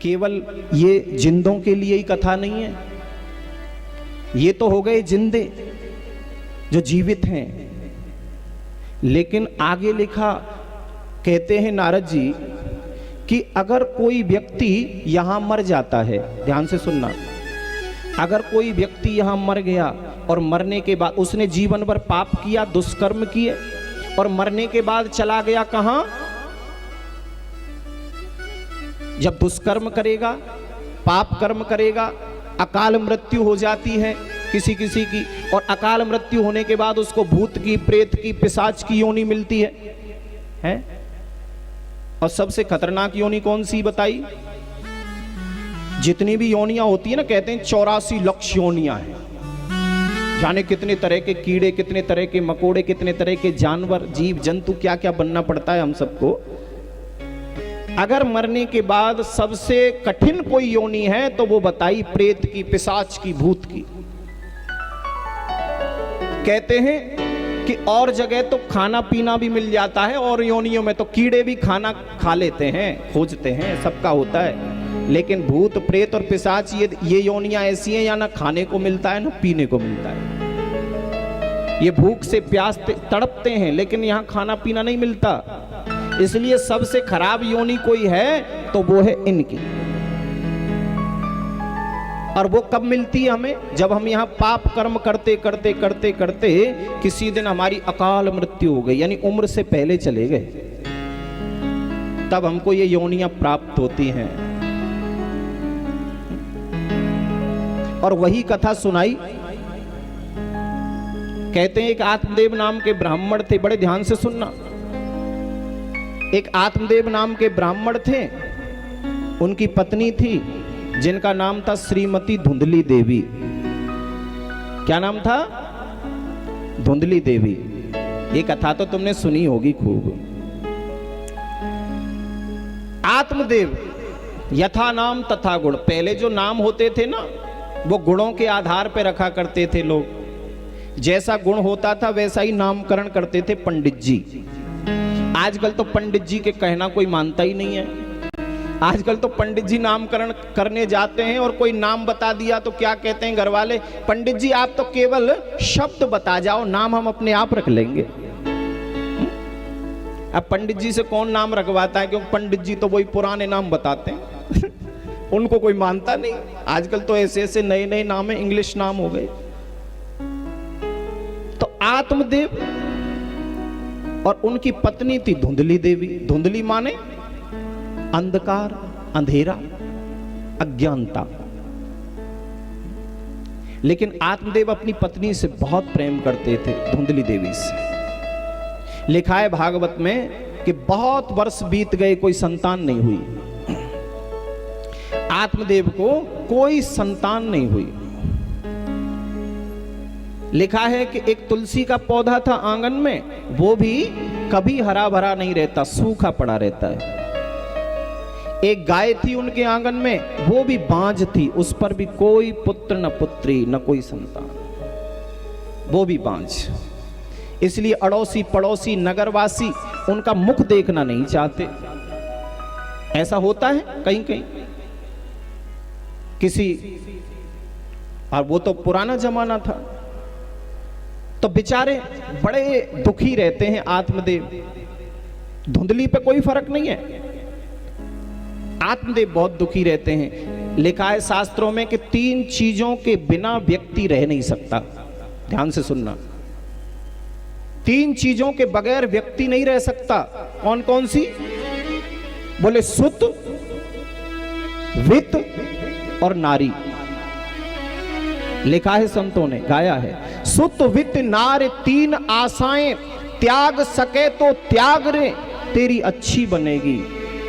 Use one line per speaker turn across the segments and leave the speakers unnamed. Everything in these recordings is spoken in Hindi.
केवल ये जिंदों के लिए ही कथा नहीं है, ये तो हो गए जिंदे जो जीवित हैं। लेकिन आगे लिखा, कहते हैं नारद जी कि अगर कोई व्यक्ति यहां मर जाता है, ध्यान से सुनना, अगर कोई व्यक्ति यहां मर गया और मरने के बाद उसने जीवन भर पाप किया, दुष्कर्म किए, और मरने के बाद चला गया कहां? जब दुष्कर्म करेगा, पाप कर्म करेगा, अकाल मृत्यु हो जाती है किसी किसी की, और अकाल मृत्यु होने के बाद उसको भूत की, प्रेत की, पिशाच की योनि मिलती है? और सबसे खतरनाक योनि कौन सी बताई? जितनी भी योनियां होती है ना, कहते हैं 84 लाख योनियां हैं, जाने कितने तरह के कीड़े, कितने तरह के मकोड़े, कितने तरह के जानवर, जीव जंतु, क्या क्या बनना पड़ता है हम सबको। अगर मरने के बाद सबसे कठिन कोई योनि है तो वो बताई प्रेत की, पिशाच की, भूत की। कहते हैं कि और जगह तो खाना पीना भी मिल जाता है, और योनियों में तो कीड़े भी खाना खा लेते हैं, खोजते हैं, सबका होता है। लेकिन भूत, प्रेत और पिशाच, ये योनियां ऐसी हैं, या ना खाने को मिलता है ना पीने को मिलता है। ये भूख से प्यास तड़पते हैं, लेकिन यहां खाना पीना नहीं मिलता। इसलिए सबसे खराब योनि कोई है तो वो है इनकी। और वो कब मिलती है हमें? जब हम यहाँ पाप कर्म करते करते करते करते किसी दिन हमारी अकाल मृत्यु हो गई, यानी उम्र से पहले चले गए, तब हमको ये योनियां प्राप्त होती हैं। और वही कथा सुनाई। कहते हैं एक आत्मदेव नाम के ब्राह्मण थे, बड़े ध्यान से सुनना। एक आत्मदेव नाम के ब्राह्मण थे, उनकी पत्नी थी जिनका नाम था श्रीमती धुंधली देवी। क्या नाम था? धुंधली देवी। ये कथा तो तुमने सुनी होगी खूब। आत्मदेव यथा नाम तथा गुण, पहले जो नाम होते थे ना, वो गुणों के आधार पर रखा करते थे लोग। जैसा गुण होता था वैसा ही नामकरण करते थे पंडित जी। आजकल तो पंडित जी के कहना कोई मानता ही नहीं है। आजकल तो पंडित जी नामकरण करने जाते हैं और कोई नाम बता दिया तो क्या कहते हैं घर वाले, पंडित जी आप तो केवल शब्द बता जाओ, नाम हम अपने आप रख लेंगे। अब पंडित जी से कौन नाम रखवाता है, क्योंकि पंडित जी तो वही पुराने नाम बताते हैं उनको कोई मानता नहीं। आजकल तो ऐसे ऐसे नए नए नाम है, इंग्लिश नाम हो गए। तो आत्मदेव और उनकी पत्नी थी धुंधली देवी। धुंधली माने अंधकार, अंधेरा, अज्ञानता। लेकिन आत्मदेव अपनी पत्नी से बहुत प्रेम करते थे, धुंधली देवी से। लिखा है भागवत में कि बहुत वर्ष बीत गए, कोई संतान नहीं हुई। आत्मदेव को कोई संतान नहीं हुई। लिखा है कि एक तुलसी का पौधा था आंगन में, वो भी कभी हरा भरा नहीं रहता, सूखा पड़ा रहता है। एक गाय थी उनके आंगन में, वो भी बांझ थी, उस पर भी कोई पुत्र न पुत्री न कोई संतान, वो भी बांझ। इसलिए अड़ोसी पड़ोसी नगरवासी उनका मुख देखना नहीं चाहते। ऐसा होता है कहीं कहीं किसी, और वो तो पुराना जमाना था। तो बेचारे बड़े दुखी रहते हैं आत्मदेव। धुंधली पे कोई फर्क नहीं है, आत्मदेव बहुत दुखी रहते हैं। लिखा है शास्त्रों में कि 3 चीजों के बिना व्यक्ति रह नहीं सकता। ध्यान से सुनना, 3 चीजों के बगैर व्यक्ति नहीं रह सकता। कौन कौन सी? बोले सुत, वित्त और नारी। लिखा है, संतों ने गाया है, सुत वित्त नार 3 आशाएं त्याग सके तो त्याग रे, तेरी अच्छी बनेगी।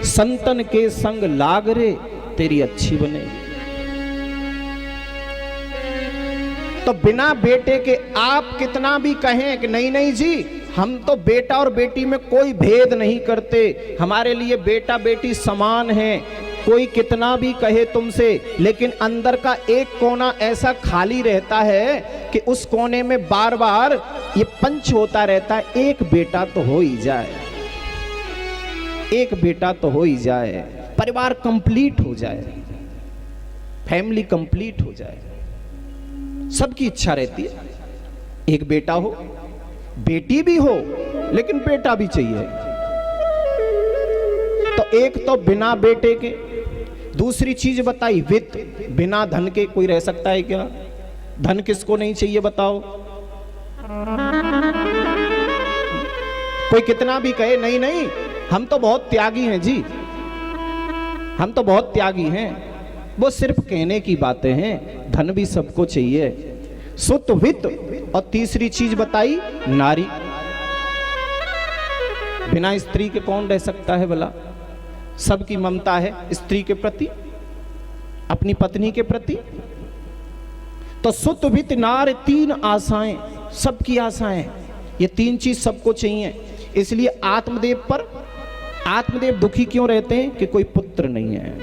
संतन के संग लाग रे, तेरी अच्छी बनेगी। तो बिना बेटे के आप कितना भी कहें कि नहीं नहीं जी, हम तो बेटा और बेटी में कोई भेद नहीं करते, हमारे लिए बेटा बेटी समान है, कोई कितना भी कहे तुमसे, लेकिन अंदर का एक कोना ऐसा खाली रहता है कि उस कोने में बार बार ये पंच होता रहता है, एक बेटा तो हो ही जाए, एक बेटा तो हो ही जाए। परिवार कंप्लीट हो जाए, फैमिली कंप्लीट हो जाए, सबकी इच्छा रहती है एक बेटा हो, बेटी भी हो, लेकिन बेटा भी चाहिए। तो एक तो बिना बेटे के, दूसरी चीज बताई वित्त, बिना धन के कोई रह सकता है क्या? धन किसको नहीं चाहिए बताओ? कोई कितना भी कहे नहीं नहीं हम तो बहुत त्यागी हैं जी, हम तो बहुत त्यागी हैं, वो सिर्फ कहने की बातें हैं। धन भी सबको चाहिए, सुत वित्त, और तीसरी चीज बताई नारी। बिना स्त्री के कौन रह सकता है भला? सबकी ममता है स्त्री के प्रति, अपनी पत्नी के प्रति। तो सुत वित्त नार, तीन आशाएं, सबकी आशाएं, ये तीन चीज सबको चाहिए। इसलिए आत्मदेव दुखी क्यों रहते हैं? कि कोई पुत्र नहीं है,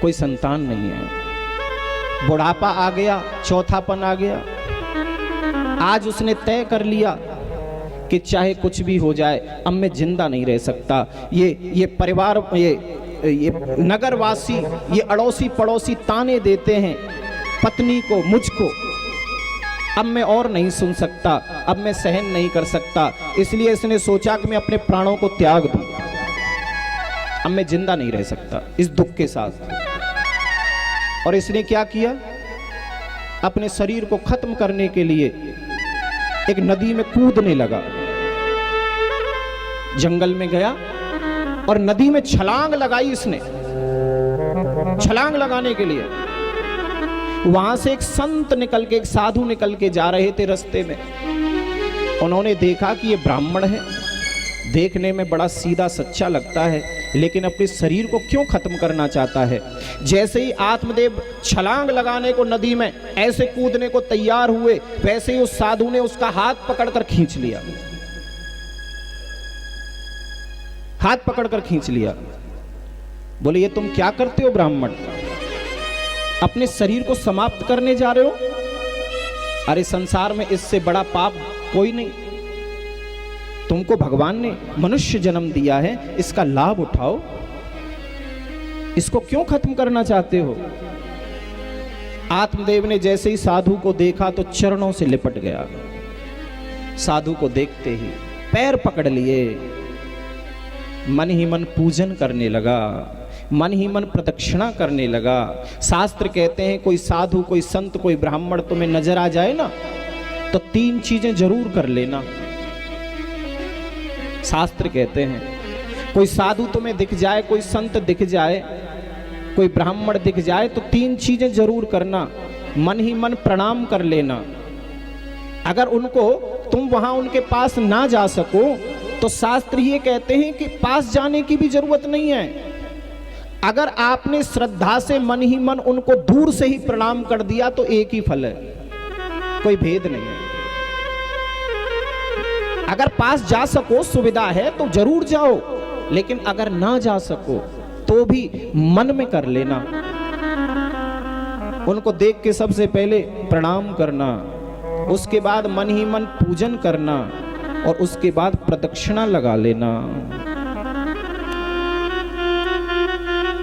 कोई संतान नहीं है। बुढ़ापा आ गया, चौथापन आ गया, आज उसने तय कर लिया कि चाहे कुछ भी हो जाए, अब मैं जिंदा नहीं रह सकता। ये परिवार, ये नगरवासी, ये अड़ोसी पड़ोसी ताने देते हैं पत्नी को, मुझको, अब मैं और नहीं सुन सकता, अब मैं सहन नहीं कर सकता। इसलिए इसने सोचा कि मैं अपने प्राणों को त्याग दूं, अब मैं जिंदा नहीं रह सकता इस दुख के साथ। और इसने क्या किया? अपने शरीर को खत्म करने के लिए एक नदी में कूदने लगा, जंगल में गया और नदी में छलांग लगाई इसने। छलांग लगाने के लिए वहां से एक संत निकल के, एक साधु निकल के जा रहे थे रास्ते में। उन्होंने देखा कि ये ब्राह्मण है, देखने में बड़ा सीधा सच्चा लगता है, लेकिन अपने शरीर को क्यों खत्म करना चाहता है। जैसे ही आत्मदेव छलांग लगाने को नदी में ऐसे कूदने को तैयार हुए, वैसे ही उस साधु ने उसका हाथ पकड़कर खींच लिया, हाथ पकड़कर खींच लिया। बोले ये तुम क्या करते हो ब्राह्मण? अपने शरीर को समाप्त करने जा रहे हो? अरे संसार में इससे बड़ा पाप कोई नहीं। तुमको भगवान ने मनुष्य जन्म दिया है, इसका लाभ उठाओ, इसको क्यों खत्म करना चाहते हो? आत्मदेव ने जैसे ही साधु को देखा तो चरणों से लिपट गया। साधु को देखते ही पैर पकड़ लिए, मन ही मन पूजन करने लगा, मन ही मन प्रदक्षिणा करने लगा। शास्त्र कहते हैं कोई साधु, कोई संत, कोई ब्राह्मण तुम्हें नजर आ जाए ना, तो तीन चीजें जरूर कर लेना। शास्त्र कहते हैं कोई साधु तुम्हें दिख जाए, कोई संत दिख जाए, कोई ब्राह्मण दिख जाए, तो तीन चीजें जरूर करना। मन ही मन प्रणाम कर लेना। अगर उनको तुम वहां उनके पास ना जा सको तो शास्त्र ये कहते हैं कि पास जाने की भी जरूरत नहीं है। अगर आपने श्रद्धा से मन ही मन उनको दूर से ही प्रणाम कर दिया तो एक ही फल है, कोई भेद नहीं है। अगर पास जा सको, सुविधा है तो जरूर जाओ, लेकिन अगर ना जा सको तो भी मन में कर लेना। उनको देख के सबसे पहले प्रणाम करना, उसके बाद मन ही मन पूजन करना, और उसके बाद प्रदक्षिणा लगा लेना।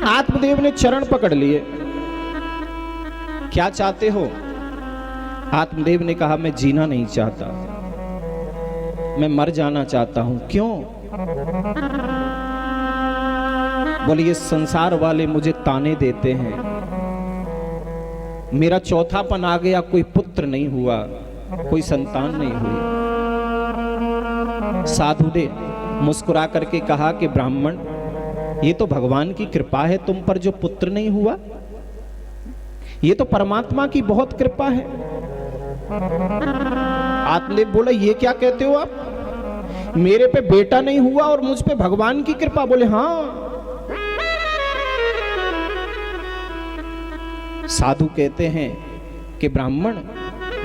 आत्मदेव ने चरण पकड़ लिए। क्या चाहते हो? आत्मदेव ने कहा मैं जीना नहीं चाहता, मैं मर जाना चाहता हूं। क्यों? बोले ये संसार वाले मुझे ताने देते हैं, मेरा चौथापन आ गया, कोई पुत्र नहीं हुआ, कोई संतान नहीं हुई। साधु ने मुस्कुरा करके कहा कि ब्राह्मण, ये तो भगवान की कृपा है तुम पर जो पुत्र नहीं हुआ, ये तो परमात्मा की बहुत कृपा है। आत्मदेव बोला ये क्या कहते हो आप? मेरे पे बेटा नहीं हुआ और मुझ पे भगवान की कृपा? बोले हाँ। साधु कहते हैं कि ब्राह्मण,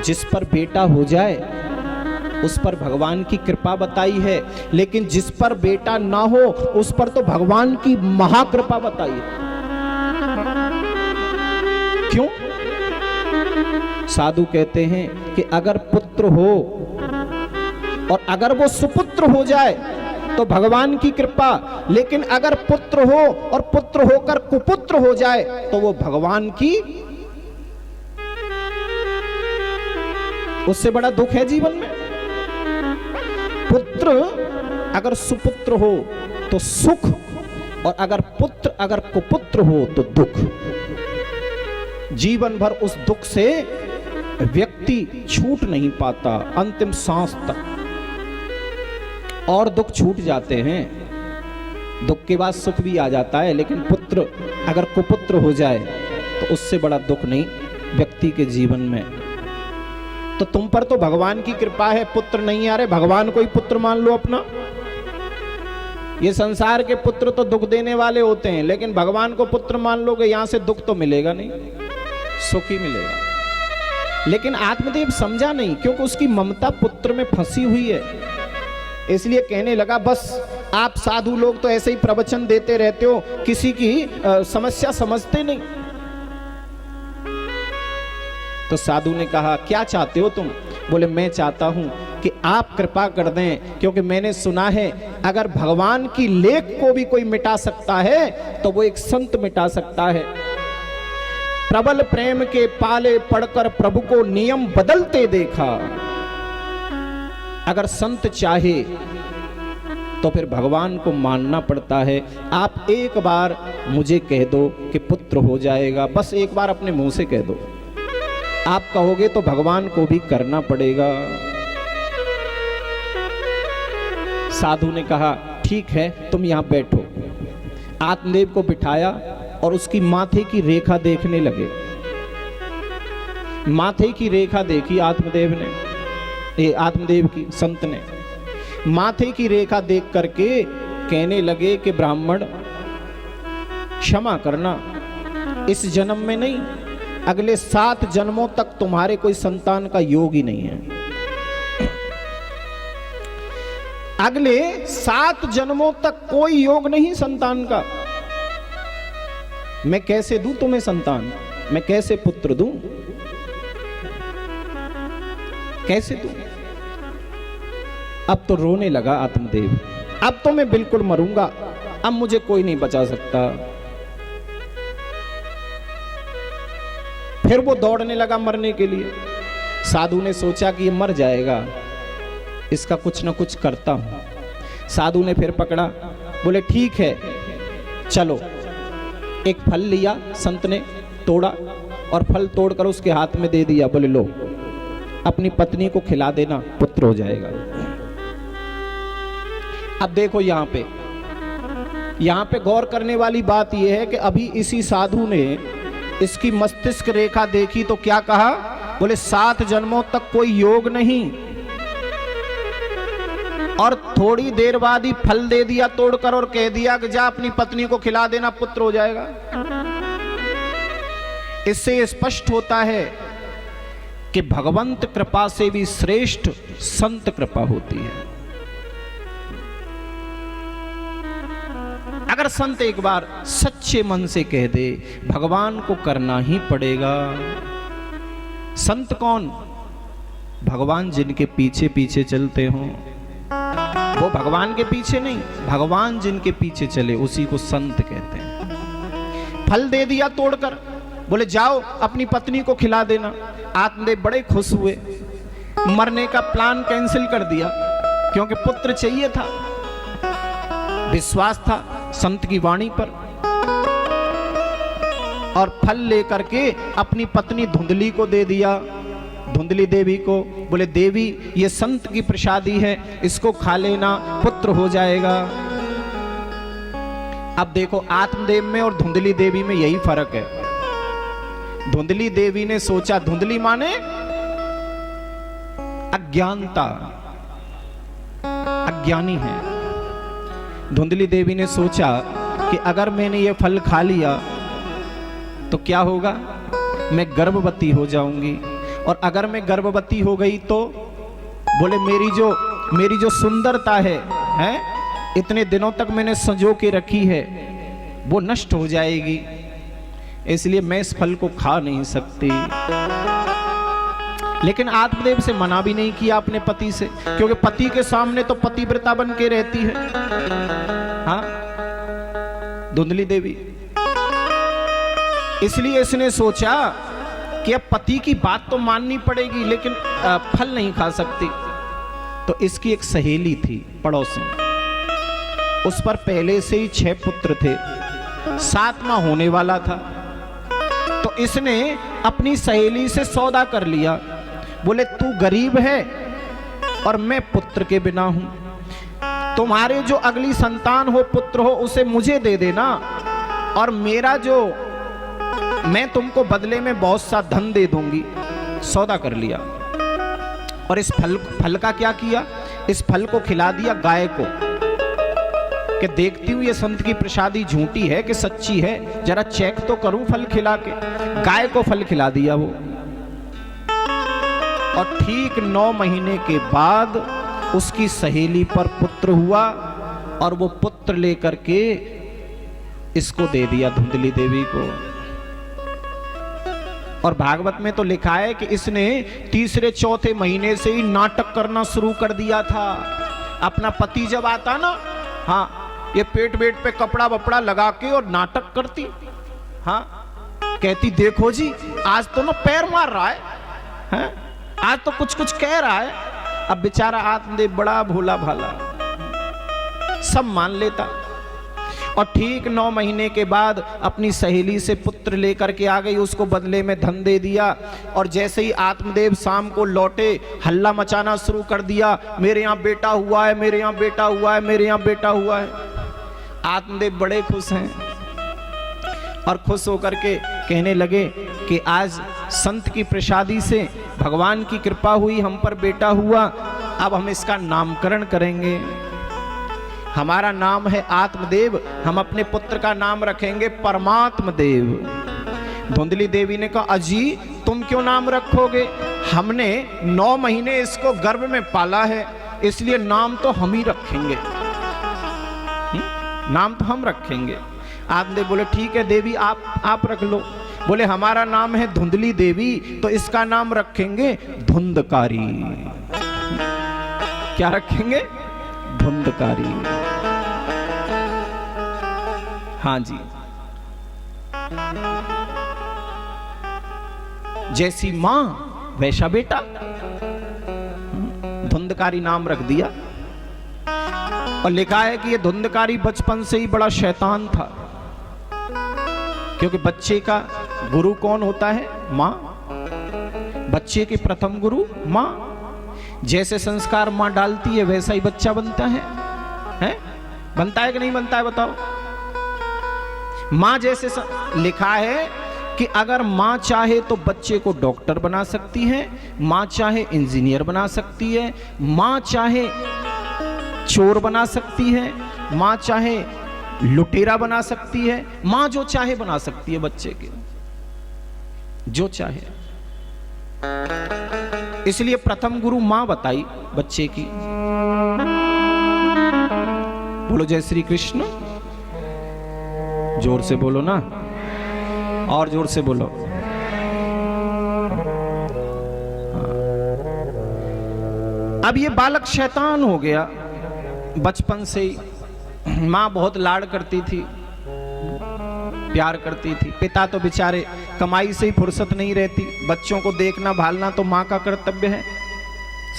जिस पर बेटा हो जाए उस पर भगवान की कृपा बताई है, लेकिन जिस पर बेटा ना हो उस पर तो भगवान की महाकृपा बताई है। क्यों? साधु कहते हैं कि अगर पुत्र हो और अगर वो सुपुत्र हो जाए तो भगवान की कृपा। लेकिन अगर पुत्र हो और पुत्र होकर कुपुत्र हो जाए तो वो भगवान की, उससे बड़ा दुख है जीवन में। पुत्र अगर सुपुत्र हो तो सुख, और अगर पुत्र अगर कुपुत्र हो तो दुख। जीवन भर उस दुख से व्यक्ति छूट नहीं पाता, अंतिम सांस तक। और दुख छूट जाते हैं, दुख के बाद सुख भी आ जाता है, लेकिन पुत्र अगर कुपुत्र हो जाए तो उससे बड़ा दुख नहीं व्यक्ति के जीवन में। तो तुम पर तो भगवान की कृपा है, पुत्र नहीं आ रहे, भगवान को ही पुत्र मान लो अपना। ये संसार के पुत्र तो दुख देने वाले होते हैं, लेकिन भगवान को पुत्र मान लोगे, यहां से दुख तो मिलेगा नहीं, सुख ही मिलेगा। लेकिन आत्मदेव समझा नहीं, क्योंकि उसकी ममता पुत्र में फंसी हुई है। इसलिए कहने लगा, बस आप साधु लोग तो ऐसे ही प्रवचन देते रहते हो, किसी की समस्या समझते नहीं। तो साधु ने कहा, क्या चाहते हो तुम? बोले, मैं चाहता हूं कि आप कृपा कर दें, क्योंकि मैंने सुना है अगर भगवान की लेख को भी कोई मिटा सकता है तो वो एक संत मिटा सकता है। प्रबल प्रेम के पाले पड़कर प्रभु को नियम बदलते देखा। अगर संत चाहे तो फिर भगवान को मानना पड़ता है। आप एक बार मुझे कह दो कि पुत्र हो जाएगा, बस एक बार अपने मुंह से कह दो। आप कहोगे तो भगवान को भी करना पड़ेगा। साधु ने कहा, ठीक है, तुम यहां बैठो। आत्मदेव को बिठाया और उसकी माथे की रेखा देखने लगे। माथे की रेखा देखी आत्मदेव ने, ये आत्मदेव की संत ने माथे की रेखा देख करके कहने लगे कि ब्राह्मण क्षमा करना, इस जन्म में नहीं, अगले 7 जन्मों तक तुम्हारे कोई संतान का योग ही नहीं है। अगले 7 जन्मों तक कोई योग नहीं संतान का। मैं कैसे दूं तुम्हें संतान? मैं कैसे पुत्र दूं? कैसे दूं? अब तो रोने लगा आत्मदेव। अब तो मैं बिल्कुल मरूंगा, अब मुझे कोई नहीं बचा सकता। फिर वो दौड़ने लगा मरने के लिए। साधु ने सोचा कि ये मर जाएगा, इसका कुछ ना कुछ करता हूं। साधु ने फिर पकड़ा, बोले ठीक है चलो। एक फल लिया संत ने, तोड़ा और फल तोड़कर उसके हाथ में दे दिया। बोले लो, अपनी पत्नी को खिला देना, पुत्र हो जाएगा। अब देखो यहां पे गौर करने वाली बात यह है कि अभी इसी साधु ने इसकी मस्तिष्क रेखा देखी तो क्या कहा? बोले 7 जन्मों तक कोई योग नहीं, और थोड़ी देर बाद ही फल दे दिया तोड़कर और कह दिया कि जा अपनी पत्नी को खिला देना, पुत्र हो जाएगा। इससे स्पष्ट होता है कि भगवंत कृपा से भी श्रेष्ठ संत कृपा होती है। अगर संत एक बार सच्चे मन से कह दे, भगवान को करना ही पड़ेगा। संत कौन? भगवान जिनके पीछे पीछे चलते हों, वो भगवान के पीछे नहीं, भगवान जिनके पीछे चले उसी को संत कहते हैं। फल दे दिया तोड़कर, बोले जाओ अपनी पत्नी को खिला देना। आत्मदेव बड़े खुश हुए, मरने का प्लान कैंसिल कर दिया, क्योंकि पुत्र चाहिए था। विश्वास था संत की वाणी पर। और फल लेकर के अपनी पत्नी धुंधली को दे दिया, धुंधली देवी को। बोले देवी ये संत की प्रसादी है, इसको खा लेना, पुत्र हो जाएगा। अब देखो आत्मदेव में और धुंधली देवी में यही फर्क है। धुंधली देवी ने सोचा, धुंधली माने अज्ञानता, अज्ञानी है। धुंधली देवी ने सोचा कि अगर मैंने ये फल खा लिया तो क्या होगा? मैं गर्भवती हो जाऊंगी, और अगर मैं गर्भवती हो गई तो बोले मेरी जो सुंदरता है इतने दिनों तक मैंने संजो के रखी है, वो नष्ट हो जाएगी, इसलिए मैं इस फल को खा नहीं सकती। लेकिन आत्मदेव से मना भी नहीं किया अपने पति से, क्योंकि पति के सामने तो पतिव्रता बन के रहती है। हाँ, धुंधली देवी। इसलिए इसने सोचा कि अब पति की बात तो माननी पड़ेगी, लेकिन फल नहीं खा सकती। तो इसकी एक सहेली थी पड़ोस में, उस पर पहले से ही 6 पुत्र थे, 7वां होने वाला था। तो इसने अपनी सहेली से सौदा कर लिया। बोले तू गरीब है और मैं पुत्र के बिना हूं, तुम्हारे जो अगली संतान हो, पुत्र हो, उसे मुझे दे देना, और मेरा जो मैं तुमको बदले में बहुत सा धन दे दूंगी। सौदा कर लिया। और इस फल का क्या किया, इस फल को खिला दिया गाय को, कि देखती हूं ये संत की प्रसादी झूठी है कि सच्ची है, जरा चेक तो करूं फल खिला के। गाय को फल खिला दिया वो। और ठीक 9 महीने के बाद उसकी सहेली पर पुत्र हुआ, और वो पुत्र लेकर के इसको दे दिया, धुंधली देवी को। और भागवत में तो लिखा है कि इसने 3-4 महीने से ही नाटक करना शुरू कर दिया था। अपना पति जब आता ना, हाँ, ये पेट पे कपड़ा वपड़ा लगा के और नाटक करती। हाँ, कहती देखो जी आज तो ना पैर मार रहा है, आज तो कुछ कह रहा है। अब बेचारा आत्मदेव बड़ा भोला भाला, सब मान लेता। और ठीक 9 महीने के बाद अपनी सहेली से पुत्र लेकर के आ गई, उसको बदले में धन दे दिया। और जैसे ही आत्मदेव शाम को लौटे, हल्ला मचाना शुरू कर दिया, मेरे यहाँ बेटा हुआ है, मेरे यहाँ बेटा हुआ है, मेरे यहाँ बेटा हुआ है। आत्मदेव बड़े खुश हैं, और खुश होकर के कहने लगे कि आज संत की प्रसादी से भगवान की कृपा हुई, हम पर बेटा हुआ, अब हम इसका नामकरण करेंगे। हमारा नाम है आत्मदेव, हम अपने पुत्र का नाम रखेंगे परमात्म देव। धुंधली देवी ने कहा अजी तुम क्यों नाम रखोगे, हमने 9 महीने इसको गर्भ में पाला है, इसलिए नाम तो हम ही रखेंगे, नाम तो हम रखेंगे। आत्मदेव बोले ठीक है देवी आप रख लो। बोले हमारा नाम है धुंधली देवी, तो इसका नाम रखेंगे धुंधकारी। क्या रखेंगे, धुंधकारी। हाँ जी, जैसी मां वैसा बेटा, धुंधकारी नाम रख दिया। और लिखा है कि ये धुंधकारी बचपन से ही बड़ा शैतान था, क्योंकि बच्चे का गुरु कौन होता है, मां। बच्चे की प्रथम गुरु मां। जैसे संस्कार मां डालती है वैसा ही बच्चा बनता है, बनता है कि नहीं बनता है बताओ। मां जैसे लिखा है कि अगर मां चाहे तो बच्चे को डॉक्टर बना सकती है, मां चाहे इंजीनियर बना सकती है, मां चाहे चोर बना सकती है, मां चाहे लुटेरा बना सकती है, मां जो चाहे बना सकती है बच्चे के, जो चाहे। इसलिए प्रथम गुरु मां बताई बच्चे की। बोलो जय श्री कृष्ण, जोर से बोलो ना, और जोर से बोलो। अब ये बालक शैतान हो गया बचपन से ही। माँ बहुत लाड़ करती थी, प्यार करती थी। पिता तो बेचारे कमाई से ही फुर्सत नहीं रहती, बच्चों को देखना भालना तो माँ का कर्तव्य है,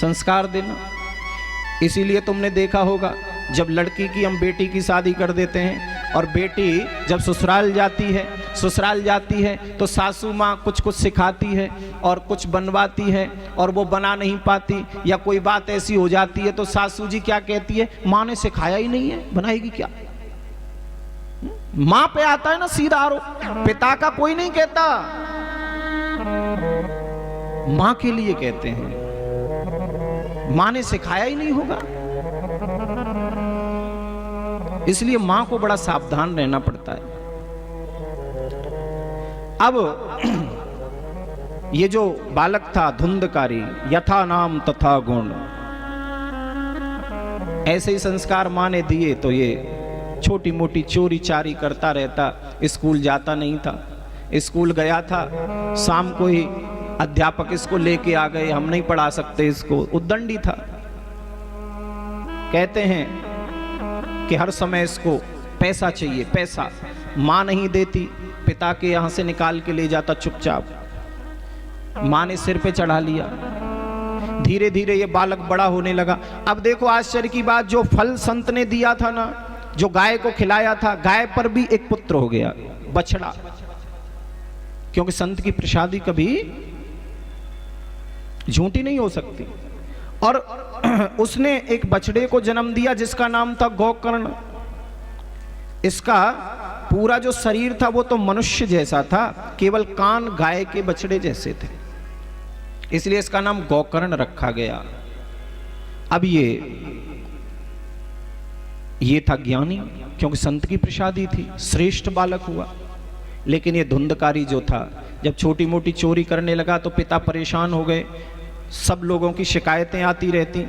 संस्कार देना। इसीलिए तुमने देखा होगा जब लड़की की हम बेटी की शादी कर देते हैं और बेटी जब ससुराल जाती है तो सासू माँ कुछ कुछ सिखाती है और कुछ बनवाती है, और वो बना नहीं पाती या कोई बात ऐसी हो जाती है तो सासू जी क्या कहती है, माँ ने सिखाया ही नहीं है, बनाएगी क्या। माँ पे आता है ना सीधा आरोप, पिता का कोई नहीं कहता, माँ के लिए कहते हैं, माँ ने सिखाया ही नहीं होगा। इसलिए मां को बड़ा सावधान रहना पड़ता है। अब ये जो बालक था धुंधकारी, यथा नाम तथा गुण, ऐसे ही संस्कार मां ने दिए तो ये छोटी मोटी चोरी चारी करता रहता, स्कूल जाता नहीं था। स्कूल गया था, शाम को ही अध्यापक इसको लेके आ गए, हम नहीं पढ़ा सकते इसको, उद्दंडी था। कहते हैं कि हर समय इसको पैसा चाहिए, पैसा। माँ नहीं देती, पिता के यहां से निकाल के ले जाता चुपचाप। माँ ने सिर पे चढ़ा लिया। धीरे धीरे ये बालक बड़ा होने लगा। अब देखो आश्चर्य की बात, जो फल संत ने दिया था ना, जो गाय को खिलाया था, गाय पर भी एक पुत्र हो गया, बछड़ा। क्योंकि संत की प्रसादी कभी झूठी नहीं हो सकती। और उसने एक बछड़े को जन्म दिया जिसका नाम था गोकर्ण। इसका पूरा जो शरीर था वो तो मनुष्य जैसा था, केवल कान गाय के बछड़े जैसे थे, इसलिए इसका नाम गोकर्ण रखा गया। अब ये था ज्ञानी, क्योंकि संत की प्रसादी थी, श्रेष्ठ बालक हुआ। लेकिन ये धुंधकारी जो था, जब छोटी मोटी चोरी करने लगा तो पिता परेशान हो गए, सब लोगों की शिकायतें आती रहती।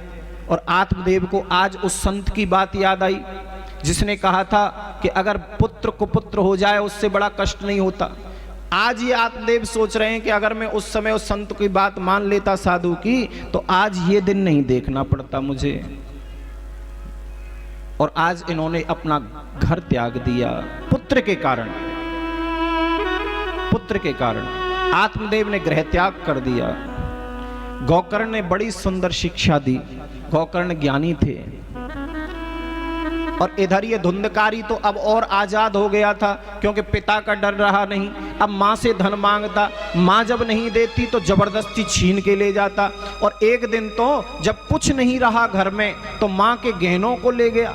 और आत्मदेव को आज उस संत की बात याद आई जिसने कहा था कि अगर पुत्र कुपुत्र हो जाए उससे बड़ा कष्ट नहीं होता। आज ये आत्मदेव सोच रहे हैं कि अगर मैं उस समय उस संत की बात मान लेता साधु की, तो आज ये दिन नहीं देखना पड़ता मुझे। और आज इन्होंने अपना घर त्याग दिया पुत्र के कारण। पुत्र के कारण आत्मदेव ने गृह त्याग कर दिया। गोकर्ण ने बड़ी सुंदर शिक्षा दी, गोकर्ण ज्ञानी थे। और इधर ये धुंधकारी तो अब और आजाद हो गया था, क्योंकि पिता का डर रहा नहीं। अब माँ से धन मांगता, माँ जब नहीं देती तो जबरदस्ती छीन के ले जाता। और एक दिन तो जब कुछ नहीं रहा घर में तो माँ के गहनों को ले गया।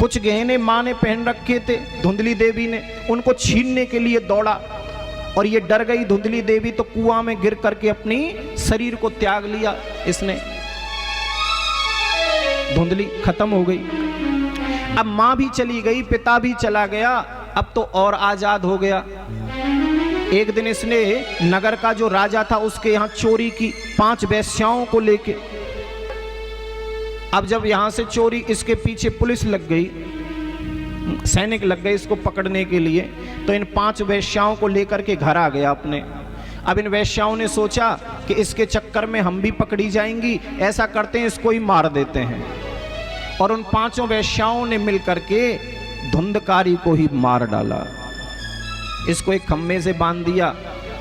कुछ गहने माँ ने पहन रखे थे धुंधली देवी ने, उनको छीनने के लिए दौड़ा। और ये डर गई धुंधली देवी तो कुआं में गिर करके अपनी शरीर को त्याग लिया इसने। धुंधली खत्म हो गई। अब मां भी चली गई, पिता भी चला गया, अब तो और आजाद हो गया। एक दिन इसने नगर का जो राजा था उसके यहां चोरी की 5 वेश्याओं को लेके। अब जब यहां से चोरी, इसके पीछे पुलिस लग गई, सैनिक लग गए इसको पकड़ने के लिए, तो इन 5 वेश्याओं को लेकर के घर आ गया अपने। अब इन वेश्याओं ने सोचा कि इसके चक्कर में हम भी पकड़ी जाएंगी, ऐसा करते हैं इसको ही मार देते हैं। और उन 5 वेश्याओं ने मिलकर के धुंधकारी को ही मार डाला। इसको एक खम्भे से बांध दिया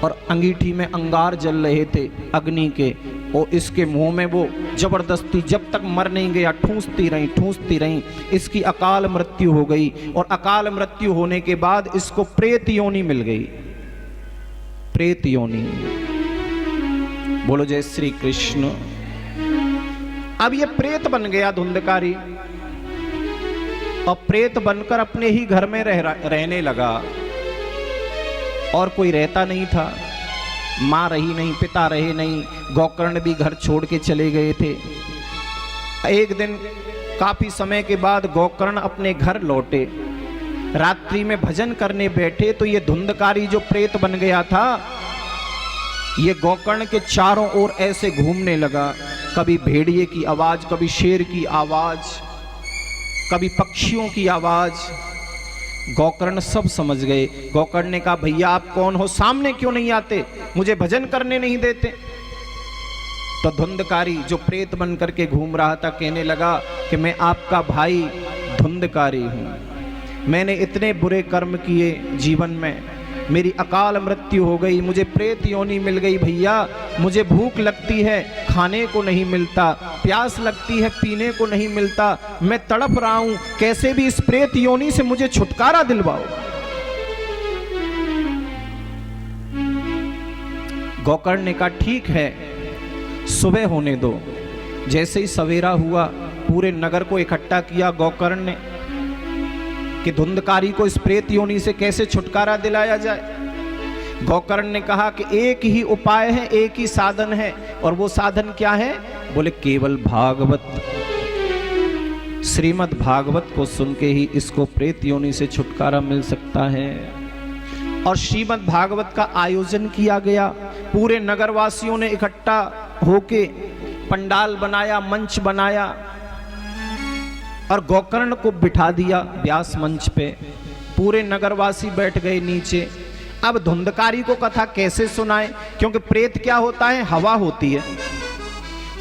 और अंगीठी में अंगार जल रहे थे अग्नि के, और इसके मुंह में वो जबरदस्ती जब तक मर नहीं गया ठूंसती रही। इसकी अकाल मृत्यु हो गई। और अकाल मृत्यु होने के बाद इसको प्रेत योनि मिल गई, प्रेत योनि। बोलो जय श्री कृष्ण। अब ये प्रेत बन गया धुंधकारी, और प्रेत बनकर अपने ही घर में रहने लगा। और कोई रहता नहीं था, माँ रही नहीं, पिता रहे नहीं, गोकर्ण भी घर छोड़ के चले गए थे। एक दिन काफी समय के बाद गोकर्ण अपने घर लौटे, रात्रि में भजन करने बैठे तो ये धुंधकारी जो प्रेत बन गया था, ये गोकर्ण के चारों ओर ऐसे घूमने लगा। कभी भेड़िए की आवाज, कभी शेर की आवाज, कभी पक्षियों की आवाज। गोकर्ण सब समझ गए। गोकर्ण ने कहा, भैया आप कौन हो, सामने क्यों नहीं आते, मुझे भजन करने नहीं देते। तो धुंधकारी जो प्रेत बन करके घूम रहा था कहने लगा कि मैं आपका भाई धुंधकारी हूं। मैंने इतने बुरे कर्म किए जीवन में, मेरी अकाल मृत्यु हो गई, मुझे प्रेत योनि मिल गई भैया। मुझे भूख लगती है, खाने को नहीं मिलता, प्यास लगती है, पीने को नहीं मिलता, मैं तड़प रहा हूं, कैसे भी इस प्रेत योनि से मुझे छुटकारा दिलवाओ। गोकर्ण ने कहा ठीक है, सुबह होने दो। जैसे ही सवेरा हुआ पूरे नगर को इकट्ठा किया गोकर्ण ने कि धुंधकारी को इस प्रेत योनि से कैसे छुटकारा दिलाया जाए। गोकर्ण ने कहा कि एक ही उपाय है, एक ही साधन है। और वो साधन क्या है? बोले केवल भागवत, श्रीमद् भागवत को सुन के ही इसको प्रेत योनि से छुटकारा मिल सकता है। और श्रीमद् भागवत का आयोजन किया गया, पूरे नगरवासियों ने इकट्ठा होके पंडाल बनाया, मंच बनाया और गोकर्ण को बिठा दिया व्यास मंच पे। पूरे नगरवासी बैठ गए नीचे। अब धुंधकारी को कथा कैसे सुनाए, क्योंकि प्रेत क्या होता है, हवा होती है,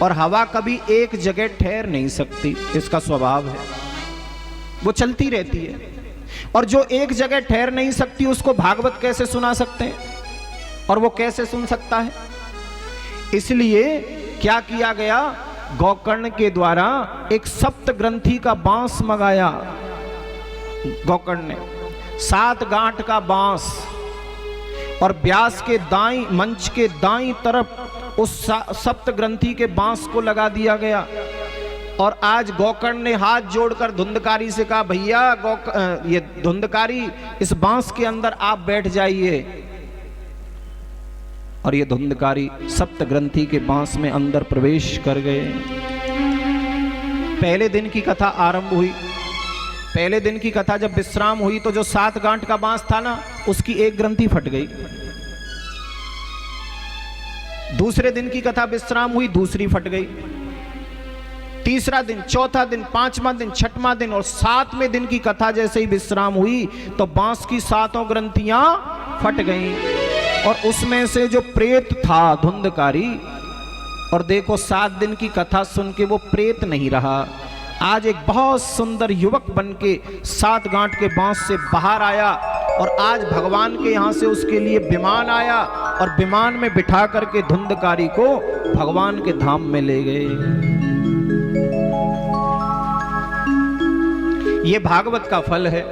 और हवा कभी एक जगह ठहर नहीं सकती, इसका स्वभाव है, वो चलती रहती है। और जो एक जगह ठहर नहीं सकती उसको भागवत कैसे सुना सकते हैं, और वो कैसे सुन सकता है? इसलिए क्या किया गया, गोकर्ण के द्वारा एक सप्त ग्रंथि का बांस मंगाया। गोकर्ण ने 7 गांठ का बांस, और व्यास के दाईं, मंच के दाईं तरफ उस सप्त ग्रंथि के बांस को लगा दिया गया। और आज गोकर्ण ने हाथ जोड़कर धुंधकारी से कहा, भैया ये धुंधकारी, इस बांस के अंदर आप बैठ जाइए। और ये धुंधकारी सप्त ग्रंथि के बांस में अंदर प्रवेश कर गए। पहले दिन की कथा आरंभ हुई। पहले दिन की कथा जब विश्राम हुई तो जो 7 गांठ का बांस था ना, उसकी एक ग्रंथि फट गई। दूसरे दिन की कथा विश्राम हुई, दूसरी फट गई। तीसरा दिन, चौथा दिन, 5वां दिन, 6वां दिन और 7वें दिन की कथा जैसे ही विश्राम हुई तो बांस की 7 ग्रंथियां फट गईं। और उसमें से जो प्रेत था धुंधकारी, और देखो 7 दिन की कथा सुन के वो प्रेत नहीं रहा, आज एक बहुत सुंदर युवक बनके 7 गांठ के बांस से बाहर आया। और आज भगवान के यहां से उसके लिए विमान आया, और विमान में बिठा करके धुंधकारी को भगवान के धाम में ले गए। ये भागवत का फल है।